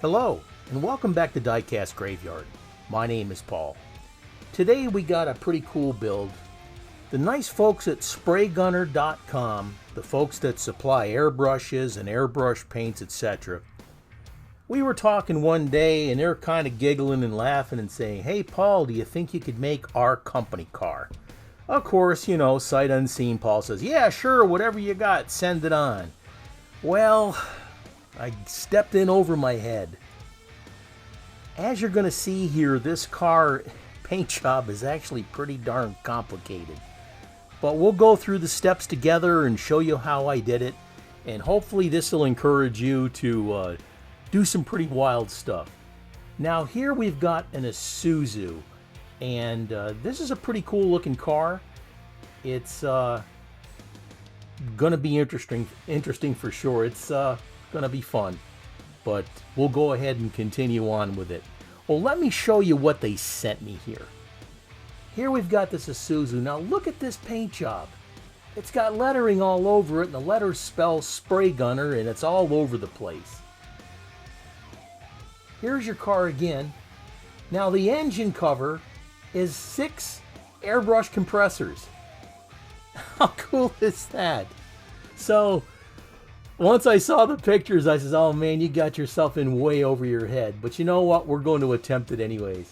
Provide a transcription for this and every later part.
Hello, and welcome back to Diecast Graveyard. My name is Paul. Today we got a pretty cool build. The nice folks at spraygunner.com, the folks that supply airbrushes and airbrush paints, etc. We were talking one day and they're kind of giggling and laughing and saying, "Hey Paul, do you think you could make our company car?" Of course, you know, sight unseen, Paul says, "Yeah, sure, whatever you got, send it on." Well, I stepped in over my head. As you're going to see here, this car paint job is actually pretty darn complicated. But we'll go through the steps together and show you how I did it. And hopefully this will encourage you to do some pretty wild stuff. Now here we've got an Isuzu. And this is a pretty cool looking car. It's going to be interesting for sure. It's going to be fun. But we'll go ahead and continue on with it. Well, let me show you what they sent me here. Here we've got this Isuzu. Now look at this paint job. It's got lettering all over it, and the letters spell Spray Gunner, and it's all over the place. Here's your car again. Now the engine cover is 6 airbrush compressors. How cool is that? So once I saw the pictures, I said, "Oh man, you got yourself in way over your head." But you know what? We're going to attempt it anyways.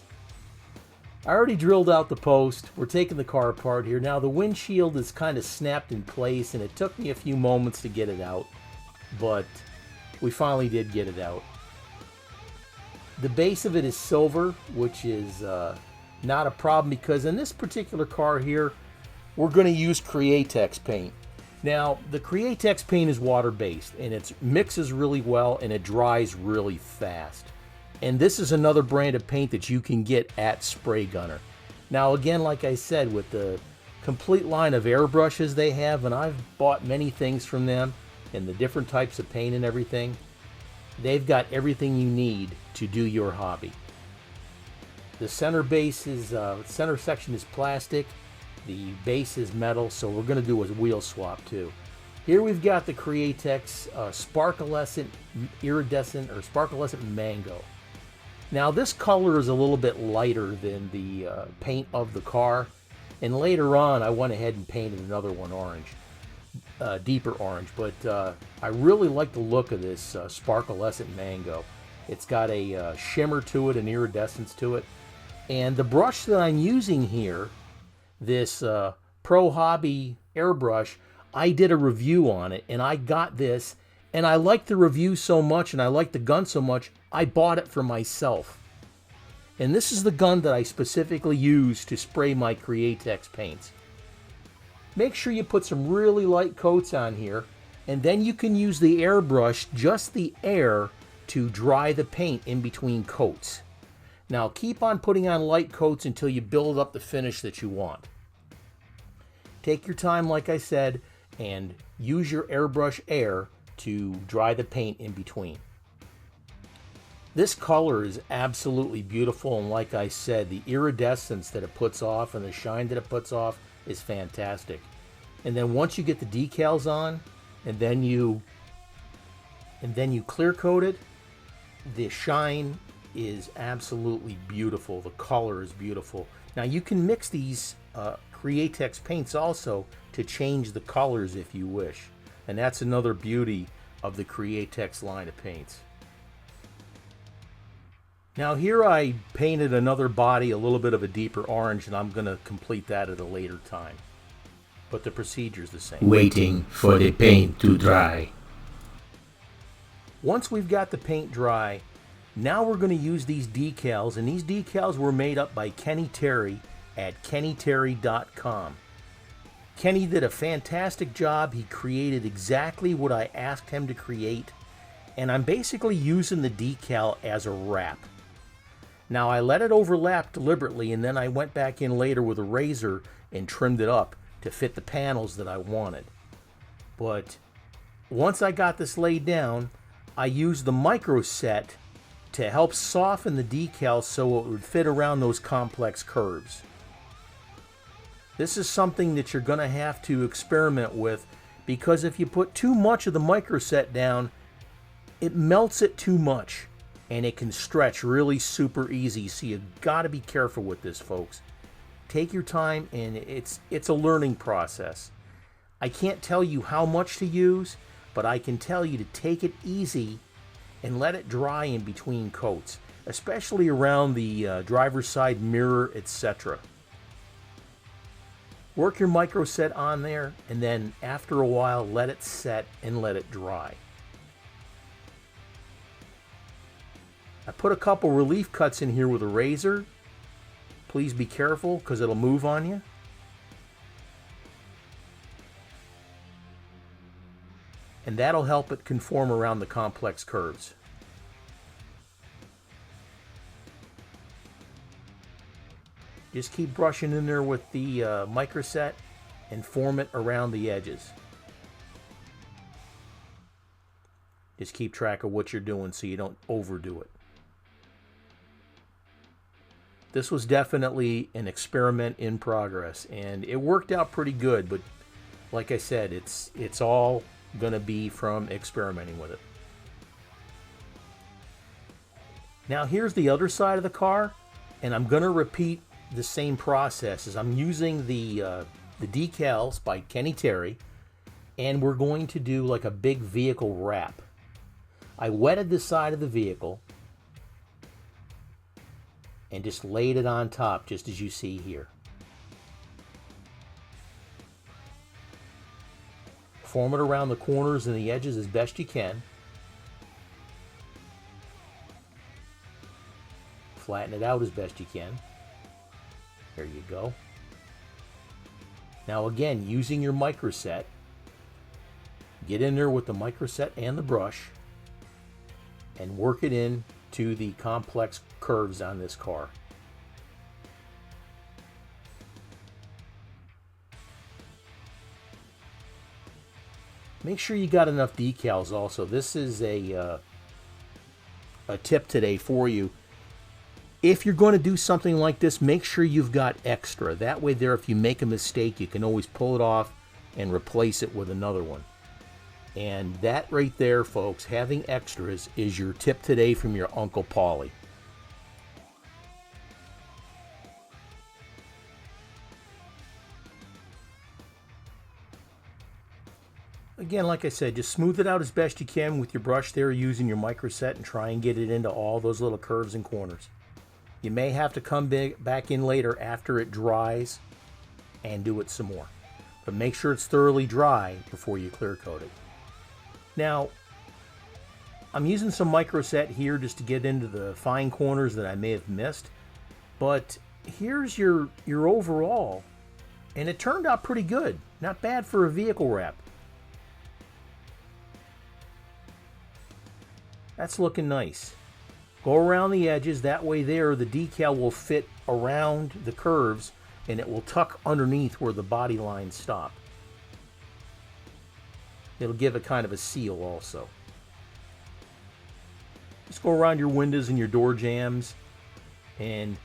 I already drilled out the post. We're taking the car apart here. Now the windshield is kind of snapped in place, and it took me a few moments to get it out. But we finally did get it out. The base of it is silver, which is not a problem because in this particular car here, we're going to use Createx paint. Now, the Createx paint is water-based, and it mixes really well, and it dries really fast. And this is another brand of paint that you can get at Spray Gunner. Now, again, like I said, with the complete line of airbrushes they have, and I've bought many things from them, and the different types of paint and everything, they've got everything you need to do your hobby. The center base is, center section is plastic. The base is metal, so we're going to do a wheel swap too. Here we've got the Createx sparklescent iridescent or sparklescent mango. Now this color is a little bit lighter than the paint of the car, and later on I went ahead and painted another one orange, deeper orange. But I really like the look of this sparklescent mango. It's got a shimmer to it, an iridescence to it, and the brush that I'm using here, this Pro Hobby airbrush, I did a review on it, and I got this, and I liked the review so much, and I liked the gun so much, I bought it for myself. And this is the gun that I specifically use to spray my Createx paints. Make sure you put some really light coats on here, and then you can use the airbrush, just the air, to dry the paint in between coats. Now keep on putting on light coats until you build up the finish that you want. Take your time, like I said, and use your airbrush air to dry the paint in between. This color is absolutely beautiful, and like I said, the iridescence that it puts off and the shine that it puts off is fantastic. And then once you get the decals on, and then you clear coat it, the shine is absolutely beautiful. The color is beautiful. Now you can mix these Createx paints also to change the colors if you wish, and that's another beauty of the Createx line of paints. Now here I painted another body, a little bit of a deeper orange, and I'm going to complete that at a later time, but the procedure is the same. Waiting for the paint to dry. Once we've got the paint dry, now we're going to use these decals, and these decals were made up by Kenny Terry at kennyterry.com. Kenny did a fantastic job. He created exactly what I asked him to create, and I'm basically using the decal as a wrap. Now I let it overlap deliberately, and then I went back in later with a razor and trimmed it up to fit the panels that I wanted. But once I got this laid down, I used the micro set to help soften the decal so it would fit around those complex curves. This is something that you're going to have to experiment with, because if you put too much of the micro set down, it melts it too much. and it can stretch really super easy, so you got to be careful with this, folks. Take your time, and it's a learning process. I can't tell you how much to use, but I can tell you to take it easy and let it dry in between coats, especially around the driver's side mirror, etc. Work your micro set on there, and then after a while let it set and let it dry. I put a couple relief cuts in here with a razor. Please be careful because it'll move on you. And that'll help it conform around the complex curves. Just keep brushing in there with the micro set and form it around the edges. Just keep track of what you're doing so you don't overdo it. This was definitely an experiment in progress, and it worked out pretty good, but like I said, it's all going to be from experimenting with it. Now here's the other side of the car, and I'm going to repeat the same process as I'm using the decals by Kenny Terry, and we're going to do like a big vehicle wrap. I wetted the side of the vehicle and just laid it on top, just as you see here. Form it around the corners and the edges as best you can. Flatten it out as best you can. There you go. Now again, using your micro set, get in there with the micro set and the brush and work it in to the complex curves on this car. Make sure you got enough decals also. This is a tip today for you. If you're going to do something like this, make sure you've got extra. That way there, if you make a mistake, you can always pull it off and replace it with another one. And that right there, folks, having extras is your tip today from your Uncle Paulie. Again, like I said, just smooth it out as best you can with your brush there using your micro set and try and get it into all those little curves and corners. You may have to come back in later after it dries and do it some more. But make sure it's thoroughly dry before you clear coat it. Now, I'm using some micro set here just to get into the fine corners that I may have missed. But here's your overall. And it turned out pretty good. Not bad for a vehicle wrap. That's looking nice. Go around the edges. That way there, the decal will fit around the curves and it will tuck underneath where the body lines stop. It'll give it kind of a seal also. Just go around your windows and your door jambs. And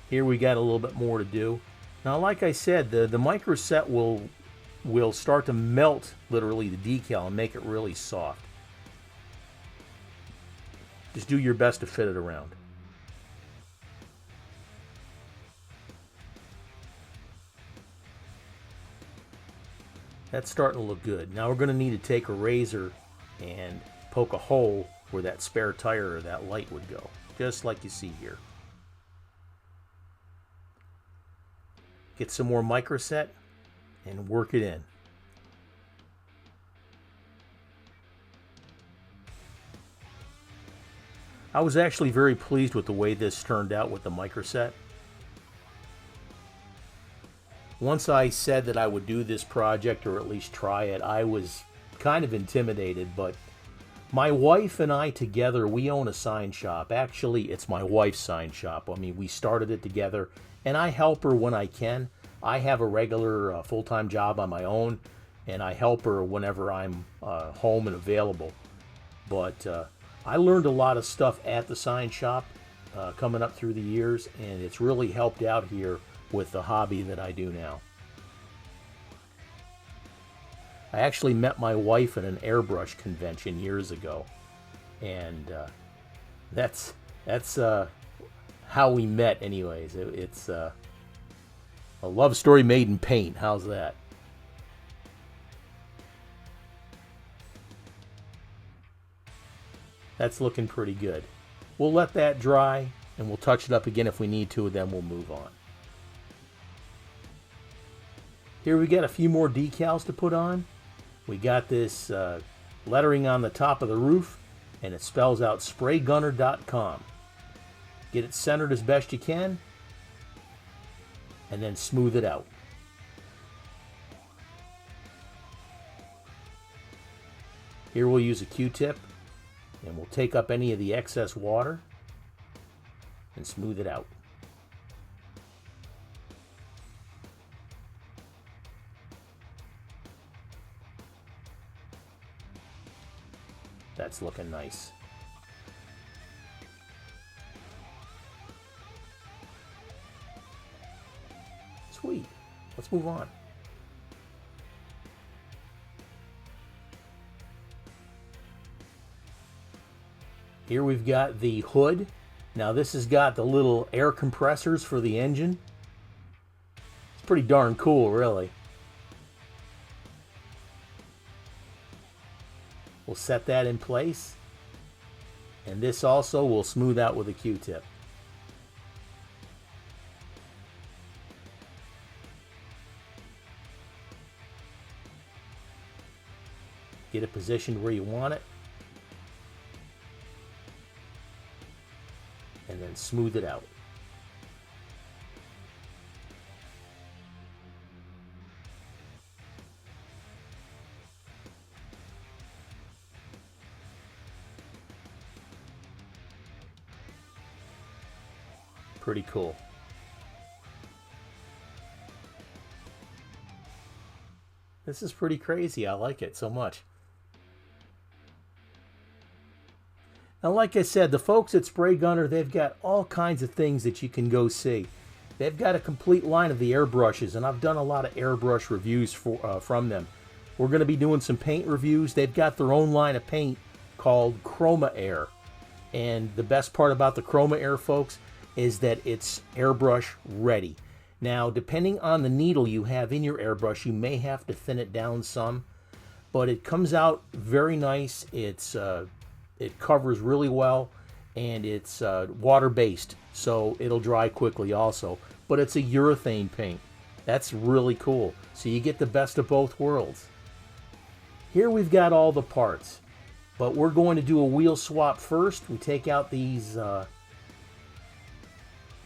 here we got a little bit more to do. Now, like I said, the micro set will start to melt literally the decal and make it really soft. Just do your best to fit it around. That's starting to look good. Now we're going to need to take a razor and poke a hole where that spare tire or that light would go, just like you see here. Get some more micro set and work it in. I was actually very pleased with the way this turned out with the micro set. Once I said that I would do this project, or at least try it, I was kind of intimidated, but my wife and I together, we own a sign shop. Actually, it's my wife's sign shop. I mean, we started it together, and I help her when I can. I have a regular full-time job on my own, and I help her whenever I'm home and available. But I learned a lot of stuff at the sign shop coming up through the years, and it's really helped out here with the hobby that I do now. I actually met my wife at an airbrush convention years ago, and That's how we met, anyways. It's a love story made in paint. How's that? That's looking pretty good. We'll let that dry, and we'll touch it up again if we need to, and then we'll move on. Here we got a few more decals to put on. We got this lettering on the top of the roof, and it spells out spraygunner.com. Get it centered as best you can, and then smooth it out. Here we'll use a Q-tip, and we'll take up any of the excess water and smooth it out. That's looking nice. Sweet. Let's move on. Here we've got the hood. Now this has got the little air compressors for the engine. It's pretty darn cool, really. We'll set that in place. And this also will smooth out with a Q-tip. Get it positioned where you want it. And then smooth it out. Pretty cool. This is pretty crazy. I like it so much. Now, like I said, the folks at Spray Gunner, they've got all kinds of things that you can go see. They've got a complete line of the airbrushes, and I've done a lot of airbrush reviews from them. We're going to be doing some paint reviews. They've got their own line of paint called Chroma Air. And the best part about the Chroma Air, folks, is that it's airbrush ready. Now, depending on the needle you have in your airbrush, you may have to thin it down some, but it comes out very nice. It covers really well, and it's water-based, so it'll dry quickly also. But it's a urethane paint. That's really cool. So you get the best of both worlds. Here we've got all the parts, but we're going to do a wheel swap first. We take out these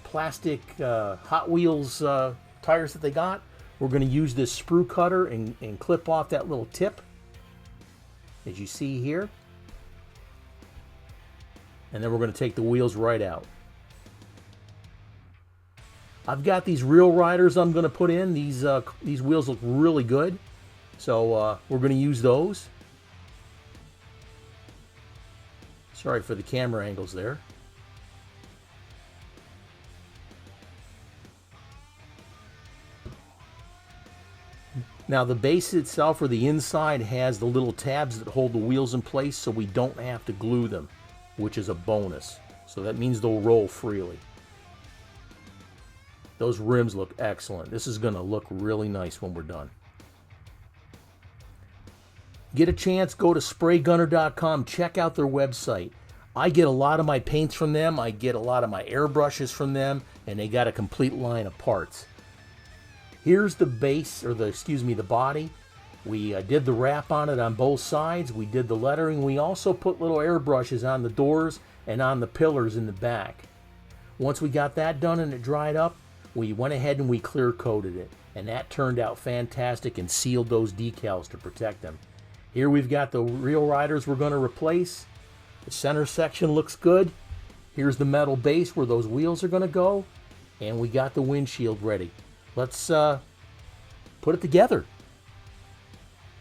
plastic Hot Wheels tires that they got. We're going to use this sprue cutter and clip off that little tip, as you see here. And then we're going to take the wheels right out. I've got these Real Riders I'm going to put in. These wheels look really good. So we're going to use those. Sorry for the camera angles there. Now the base itself, or the inside, has the little tabs that hold the wheels in place, so we don't have to glue them, which is a bonus. So that means they'll roll freely. Those rims look excellent. This is going to look really nice when we're done. Get a chance, go to spraygunner.com, check out their website. I get a lot of my paints from them, I get a lot of my airbrushes from them, and they got a complete line of parts. Here's the base, or the body. We did the wrap on it on both sides. We did the lettering. We also put little airbrushes on the doors and on the pillars in the back. Once we got that done and it dried up, we went ahead and we clear coated it. And that turned out fantastic and sealed those decals to protect them. Here we've got the Real Riders we're going to replace. The center section looks good. Here's the metal base where those wheels are going to go. And we got the windshield ready. Let's put it together.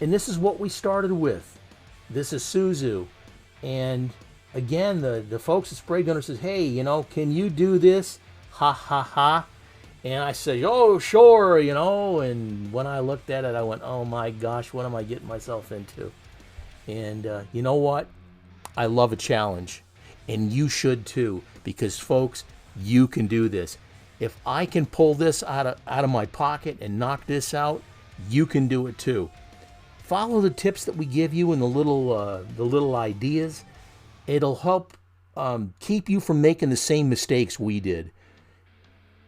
And this is what we started with. This is Isuzu. And again, the folks at Spray Gunner says, hey, you know, can you do this? Ha ha ha. And I said, oh, sure, you know. And when I looked at it, I went, oh my gosh, what am I getting myself into? And you know what? I love a challenge. And you should too, because folks, you can do this. If I can pull this out of my pocket and knock this out, you can do it too. Follow the tips that we give you and the little ideas. It'll help keep you from making the same mistakes we did.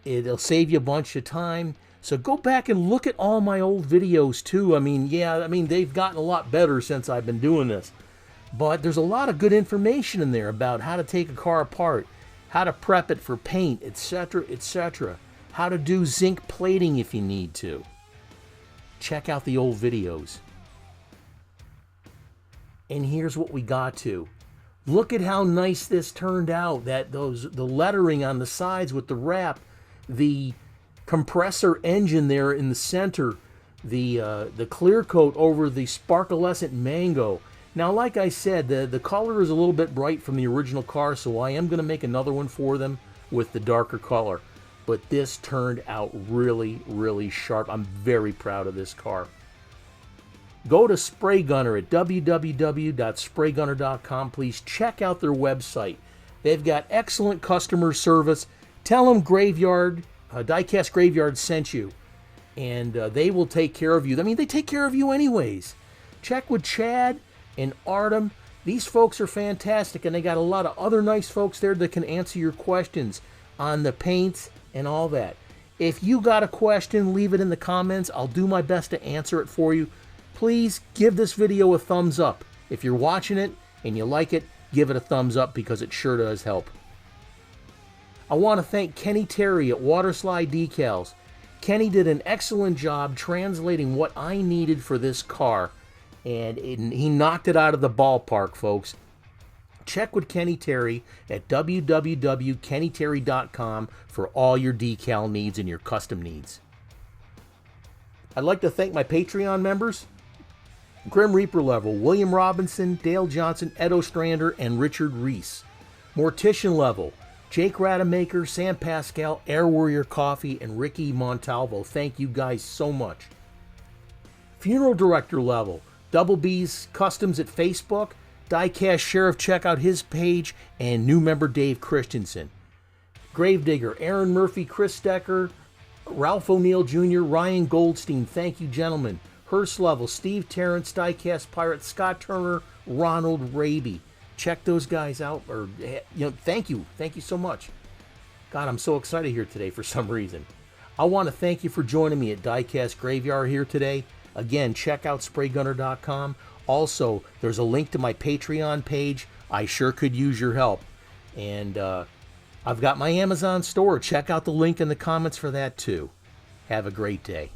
It'll save you a bunch of time. So go back and look at all my old videos too. I mean, they've gotten a lot better since I've been doing this. But there's a lot of good information in there about how to take a car apart, how to prep it for paint, etc., etc. How to do zinc plating if you need to. Check out the old videos. And here's what we got to. Look at how nice this turned out. The lettering on the sides with the wrap, the compressor engine there in the center, the clear coat over the sparklescent mango. Now, like I said, the color is a little bit bright from the original car, so I am going to make another one for them with the darker color. But this turned out really, really sharp. I'm very proud of this car. Go to Spray Gunner at www.spraygunner.com. Please check out their website. They've got excellent customer service. Tell them Diecast Graveyard sent you, and they will take care of you. I mean, they take care of you anyways. Check with Chad and Artem. These folks are fantastic, and they got a lot of other nice folks there that can answer your questions on the paints and all that. If you got a question, leave it in the comments. I'll do my best to answer it for you. Please give this video a thumbs up. If you're watching it and you like it, give it a thumbs up because it sure does help. I want to thank Kenny Terry at Waterslide Decals. Kenny did an excellent job translating what I needed for this car, and he knocked it out of the ballpark, folks. Check with Kenny Terry at www.kennyterry.com for all your decal needs and your custom needs. I'd like to thank my Patreon members, Grim Reaper level, William Robinson, Dale Johnson, Ed Ostrander, and Richard Reese. Mortician level, Jake Rademacher, Sam Pascal, Air Warrior Coffee, and Ricky Montalvo. Thank you guys so much. Funeral Director level, Double B's Customs at Facebook, Diecast Sheriff, check out his page, and new member Dave Christensen. Gravedigger, Aaron Murphy, Chris Decker, Ralph O'Neill Jr., Ryan Goldstein, thank you gentlemen. Hearst level, Steve Terrence, Diecast Pirate, Scott Turner, Ronald Raby. Check those guys out, thank you so much. God, I'm so excited here today for some reason. I want to thank you for joining me at Diecast Graveyard here today. Again, check out spraygunner.com. Also, there's a link to my Patreon page. I sure could use your help. And I've got my Amazon store. Check out the link in the comments for that too. Have a great day.